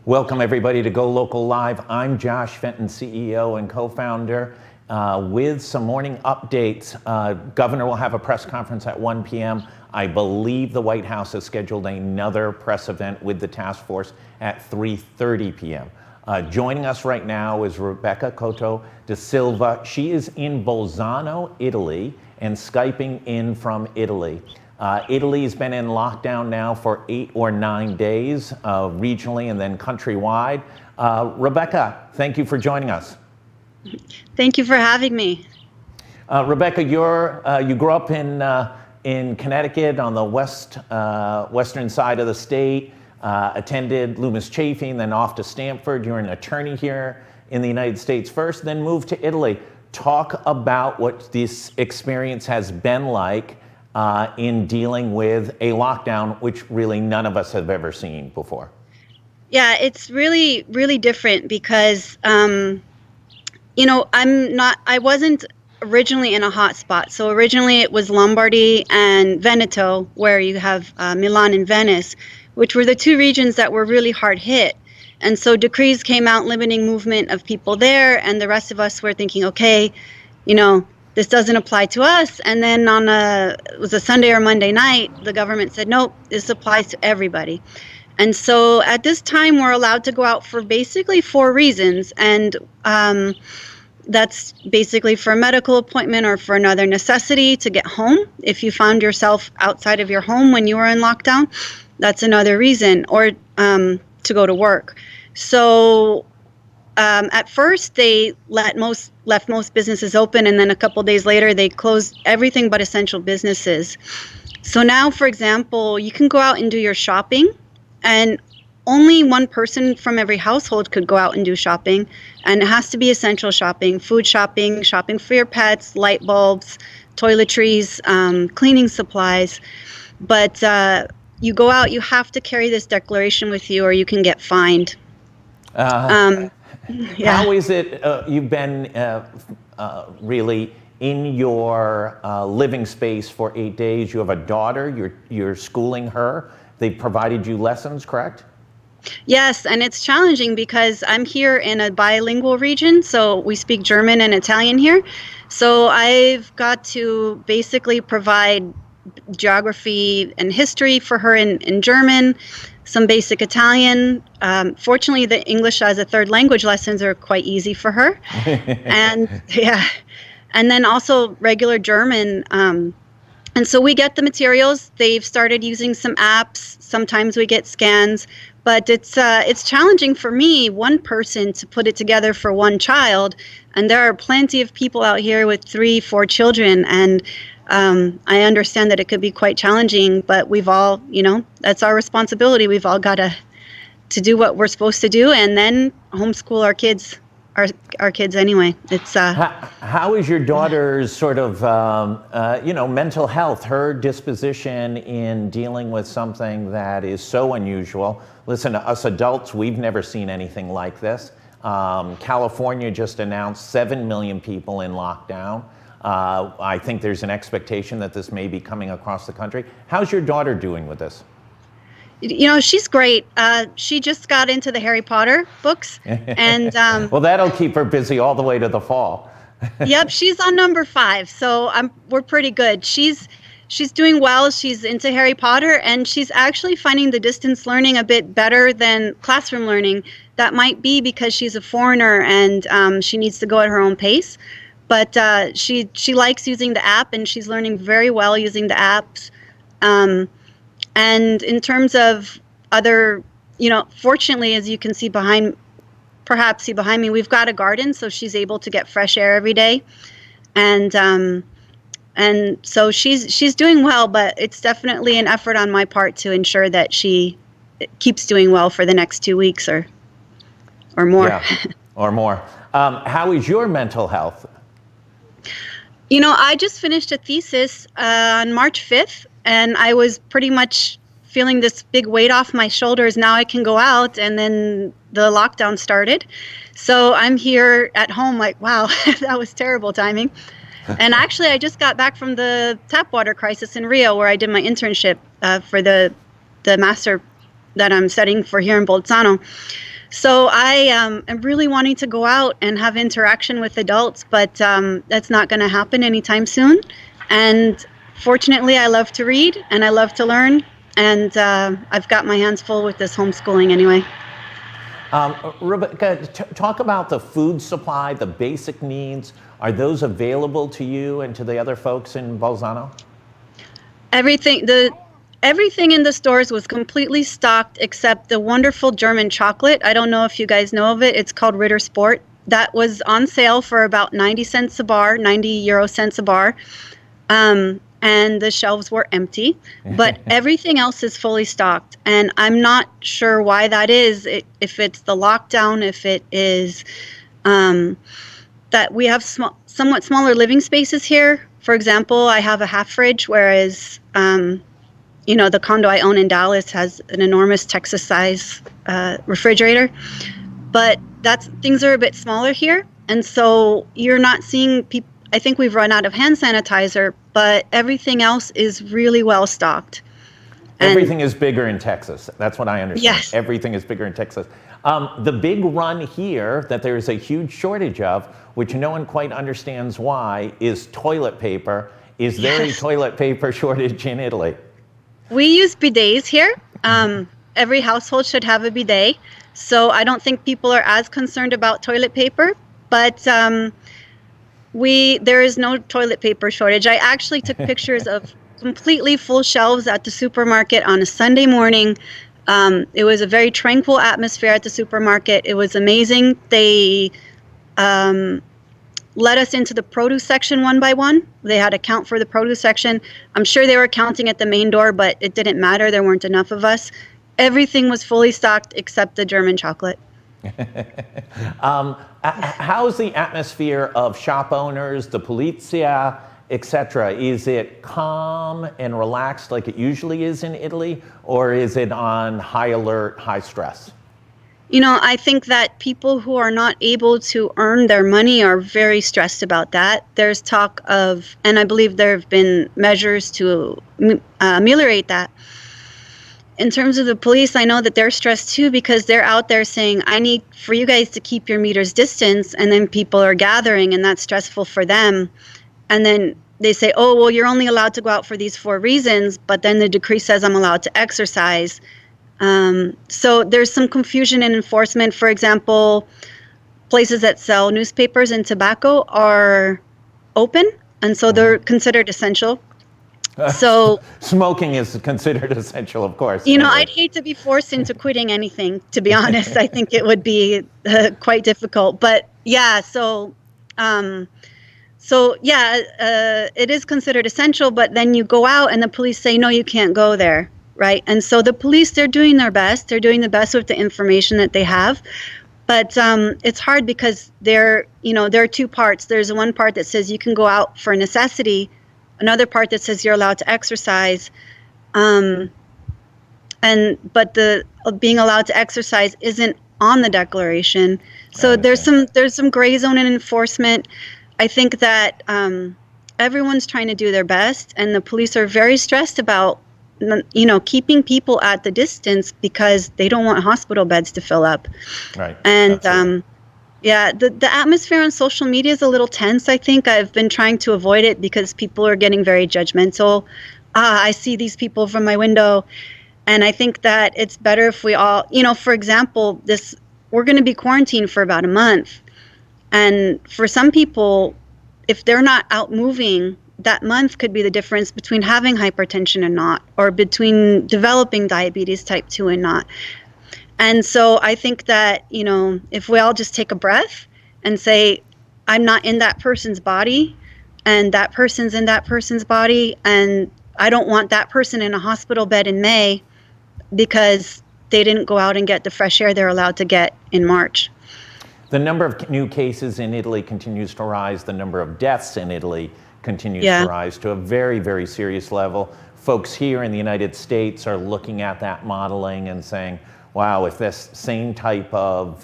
Welcome everybody to Go Local Live. I'm Josh Fenton, CEO and co-founder, with some morning updates. Governor will have a press conference at 1 p.m. I believe the White House has scheduled another press event with the task force at 3:30 p.m. Joining us right now is Rebecca Couto da Silva. She is in Bolzano, Italy, and Skyping in from Italy. Italy's been in lockdown now for 8 or 9 days, regionally and then countrywide. Rebecca, thank you for joining us. Thank you for having me. Rebecca, you grew up in Connecticut on the western side of the state, attended Loomis Chafing, then off to Stanford. You're an attorney here in the United States first, then moved to Italy. Talk about what this experience has been like in dealing with a lockdown, which really none of us have ever seen before. Yeah, it's really, really different because, I wasn't originally in a hot spot. So originally it was Lombardy and Veneto, where you have Milan and Venice, which were the two regions that were really hard hit. And so decrees came out limiting movement of people there, and the rest of us were thinking, okay, this doesn't apply to us. And then it was a Sunday or Monday night, the government said, nope, this applies to everybody. And so at this time, we're allowed to go out for basically 4 reasons. And that's basically for a medical appointment or for another necessity to get home. If you found yourself outside of your home when you were in lockdown, that's another reason, or to go to work. So at first, they left most businesses open, and then a couple days later, they closed everything but essential businesses. So now, for example, you can go out and do your shopping, and only one person from every household could go out and do shopping, and it has to be essential shopping, food shopping, shopping for your pets, light bulbs, toiletries, cleaning supplies. But you go out, you have to carry this declaration with you, or you can get fined. Yeah. How is it you've been really in your living space for 8 days? You have a daughter, you're schooling her. They provided you lessons, correct? Yes, and it's challenging because I'm here in a bilingual region, so we speak German and Italian here. So I've got to basically provide geography and history for her in German, some basic Italian. Fortunately, the English as a third language lessons are quite easy for her. And then also regular German. And so we get the materials. They've started using some apps. Sometimes we get scans, but it's challenging for me, one person, to put it together for one child. And there are plenty of people out here with 3, 4 children, and I understand that it could be quite challenging, but we've all, that's our responsibility. We've all got to do what we're supposed to do, and then homeschool our kids. Our kids anyway. It's how is your daughter's sort of mental health, her disposition in dealing with something that is so unusual? Listen, to us adults, we've never seen anything like this. California just announced 7 million people in lockdown. I think there's an expectation that this may be coming across the country. How's your daughter doing with this? She's great. She just got into the Harry Potter books, and well, that'll keep her busy all the way to the fall. Yep, she's on number 5, so we're pretty good. She's doing well. She's into Harry Potter, and she's actually finding the distance learning a bit better than classroom learning. That might be because she's a foreigner and she needs to go at her own pace. But she likes using the app, and she's learning very well using the apps. And in terms of other, fortunately, as you can see behind me, we've got a garden, so she's able to get fresh air every day. And so she's doing well, but it's definitely an effort on my part to ensure that she keeps doing well for the next 2 weeks or more. Yeah, or more. How is your mental health? I just finished a thesis on March 5th, and I was pretty much feeling this big weight off my shoulders. Now I can go out, and then the lockdown started. So I'm here at home like, wow, that was terrible timing. And actually, I just got back from the tap water crisis in Rio, where I did my internship for the master that I'm studying for here in Bolzano. So I am really wanting to go out and have interaction with adults, but that's not going to happen anytime soon. And fortunately, I love to read and I love to learn, and I've got my hands full with this homeschooling anyway. Rebecca, talk about the food supply, the basic needs. Are those available to you and to the other folks in Bolzano? Everything in the stores was completely stocked except the wonderful German chocolate. I don't know if you guys know of it. It's called Ritter Sport. That was on sale for about 90 cents a bar, 90 euro cents a bar. And the shelves were empty, but everything else is fully stocked. And I'm not sure why that is, if it's the lockdown, if it is that we have somewhat smaller living spaces here. For example, I have a half fridge, whereas the condo I own in Dallas has an enormous Texas size refrigerator. But things are a bit smaller here. And so you're not seeing people. I think we've run out of hand sanitizer, but everything else is really well stocked. Everything is bigger in Texas. That's what I understand. Yes. Everything is bigger in Texas. The big run here that there is a huge shortage of, which no one quite understands why, is toilet paper. Is there a toilet paper shortage in Italy? We use bidets here. Every household should have a bidet. So I don't think people are as concerned about toilet paper, but there is no toilet paper shortage. I actually took pictures of completely full shelves at the supermarket on a Sunday morning. It was a very tranquil atmosphere at the supermarket. It was amazing. They let us into the produce section one by one. They had a count for the produce section. I'm sure they were counting at the main door, but it didn't matter. There weren't enough of us. Everything was fully stocked except the German chocolate. How's the atmosphere of shop owners, the polizia, etc.? Is it calm and relaxed like it usually is in Italy, or is it on high alert, high stress? I think that people who are not able to earn their money are very stressed about that. There's talk of, and I believe there have been measures to ameliorate that. In terms of the police, I know that they're stressed too, because they're out there saying, I need for you guys to keep your meters distance, and then people are gathering, and that's stressful for them. And then they say, oh, well, you're only allowed to go out for these 4 reasons, but then the decree says I'm allowed to exercise. So there's some confusion in enforcement. For example, places that sell newspapers and tobacco are open, and so they're considered essential. So smoking is considered essential, of course. I'd hate to be forced into quitting anything, to be honest. I think it would be quite difficult. But yeah, it is considered essential, but then you go out and the police say, no, you can't go there, right? And so the police, they're doing their best. They're doing the best with the information that they have. But it's hard because there are 2 parts. There's one part that says you can go out for necessity, another part that says you're allowed to exercise. But the being allowed to exercise isn't on the declaration. So there's some gray zone in enforcement. I think that everyone's trying to do their best, and the police are very stressed about keeping people at the distance because they don't want hospital beds to fill up. Right. And the atmosphere on social media is a little tense. I think I've been trying to avoid it because people are getting very judgmental. I see these people from my window, and I think that it's better if we all, for example, we're going to be quarantined for about a month. And for some people, if they're not out moving, that month could be the difference between having hypertension and not, or between developing diabetes type 2 and not. And so I think that, if we all just take a breath and say, I'm not in that person's body, and that person's in that person's body, and I don't want that person in a hospital bed in May because they didn't go out and get the fresh air they're allowed to get in March. The number of new cases in Italy continues to rise. The number of deaths in Italy continues to rise to a very, very serious level. Folks here in the United States are looking at that modeling and saying, wow, if this same type of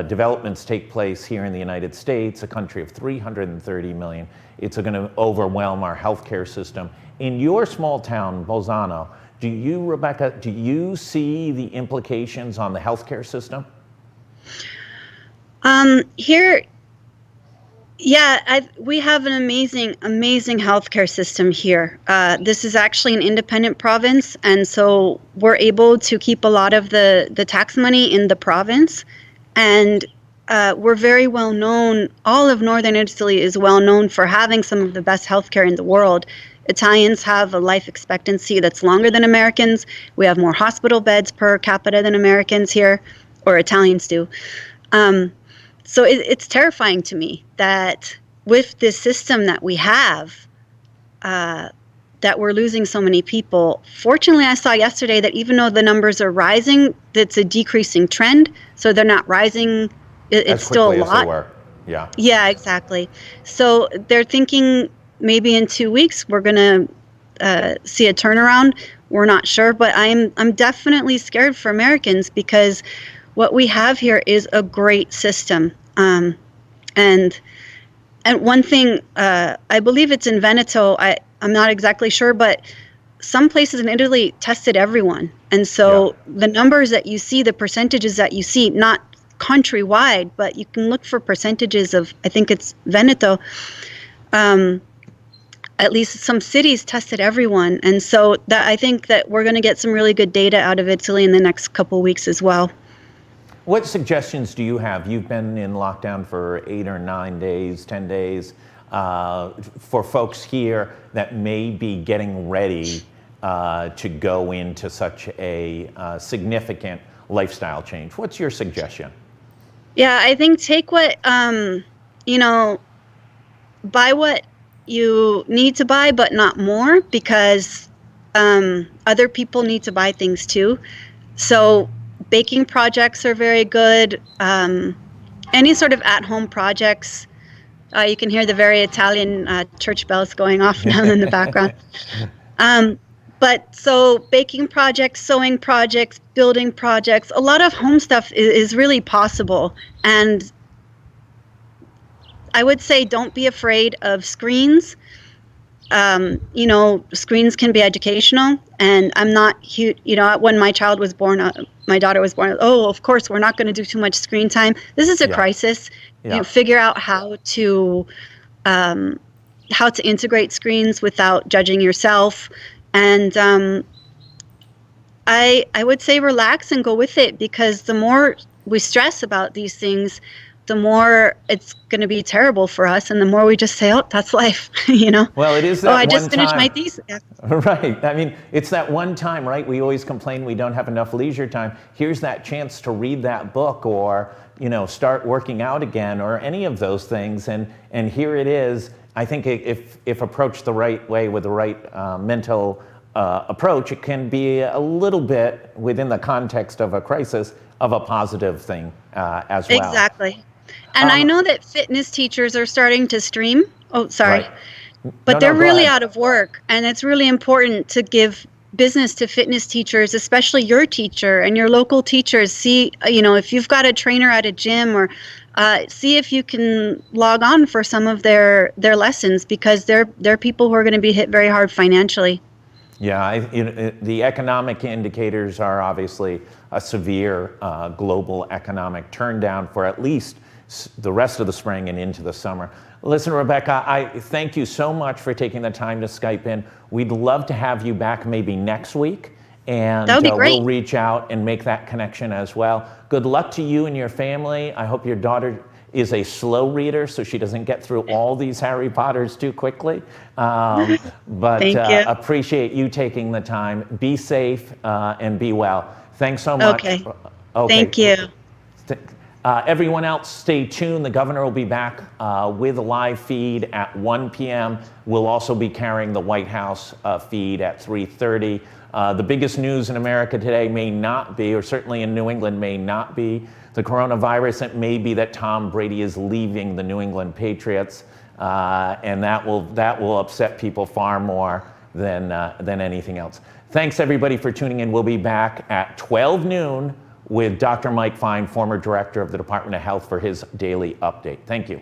developments take place here in the United States, a country of 330 million, it's going to overwhelm our healthcare system. In your small town, Bolzano, Rebecca, do you see the implications on the healthcare system? Here, yeah, we have an amazing, amazing healthcare system here. This is actually an independent province, and so we're able to keep a lot of the tax money in the province, and we're very well known. All of Northern Italy is well known for having some of the best healthcare in the world. Italians have a life expectancy that's longer than Americans. We have more hospital beds per capita than Americans here, or Italians do. So it's terrifying to me that with this system that we have, that we're losing so many people. Fortunately, I saw yesterday that even though the numbers are rising, it's a decreasing trend. So they're not rising. It's still a lot. As they were. Yeah. Yeah, exactly. So they're thinking maybe in 2 weeks we're going to see a turnaround. We're not sure, but I'm definitely scared for Americans because what we have here is a great system. And one thing, I believe it's in Veneto, I'm not exactly sure, but some places in Italy tested everyone. And so the numbers that you see, the percentages that you see, not countrywide, but you can look for percentages of, I think it's Veneto, at least some cities tested everyone. And so that I think that we're going to get some really good data out of Italy in the next couple of weeks as well. What suggestions do you have? You've been in lockdown for 8 or 9 days, 10 days, for folks here that may be getting ready to go into such a significant lifestyle change. What's your suggestion? Yeah, I think take what, buy what you need to buy, but not more, because other people need to buy things too. So baking projects are very good. Any sort of at-home projects. You can hear the very Italian church bells going off now in the background. But so baking projects, sewing projects, building projects, a lot of home stuff is really possible. And I would say don't be afraid of screens. Screens can be educational, and I'm not huge, when my child was born, my daughter was born, of course, we're not going to do too much screen time. This is a crisis. Yeah. Figure out how to integrate screens without judging yourself. And I would say relax and go with it, because the more we stress about these things, the more it's going to be terrible for us, and the more we just say, "Oh, that's life," Well, it is that I just finished my time. thesis. Yeah. Right. I mean, it's that one time, right? We always complain we don't have enough leisure time. Here's that chance to read that book, or start working out again, or any of those things. And here it is. I think if approached the right way with the right mental approach, it can be a little bit within the context of a crisis of a positive thing as well. Exactly. And I know that fitness teachers are starting to stream. Oh, sorry. Right. But they're really ahead. out of work. And it's really important to give business to fitness teachers, especially your teacher and your local teachers. See, if you've got a trainer at a gym, or see if you can log on for some of their lessons, because they're people who are going to be hit very hard financially. Yeah, the economic indicators are obviously a severe global economic turndown for at least the rest of the spring and into the summer. Listen, Rebecca, I thank you so much for taking the time to Skype in. We'd love to have you back maybe next week, and that would be great. We'll reach out and make that connection as well. Good luck to you and your family. I hope your daughter is a slow reader, so she doesn't get through all these Harry Potters too quickly. But Thank you. Appreciate you taking the time. Be safe and be well. Thanks so much. Okay. Thank you. Everyone else, stay tuned. The governor will be back with a live feed at 1 p.m. We'll also be carrying the White House feed at 3:30. The biggest news in America today may not be, or certainly in New England may not be, the coronavirus. It may be that Tom Brady is leaving the New England Patriots, and that will upset people far more than anything else. Thanks everybody for tuning in. We'll be back at 12 noon with Dr. Mike Fine, former director of the Department of Health, for his daily update. Thank you.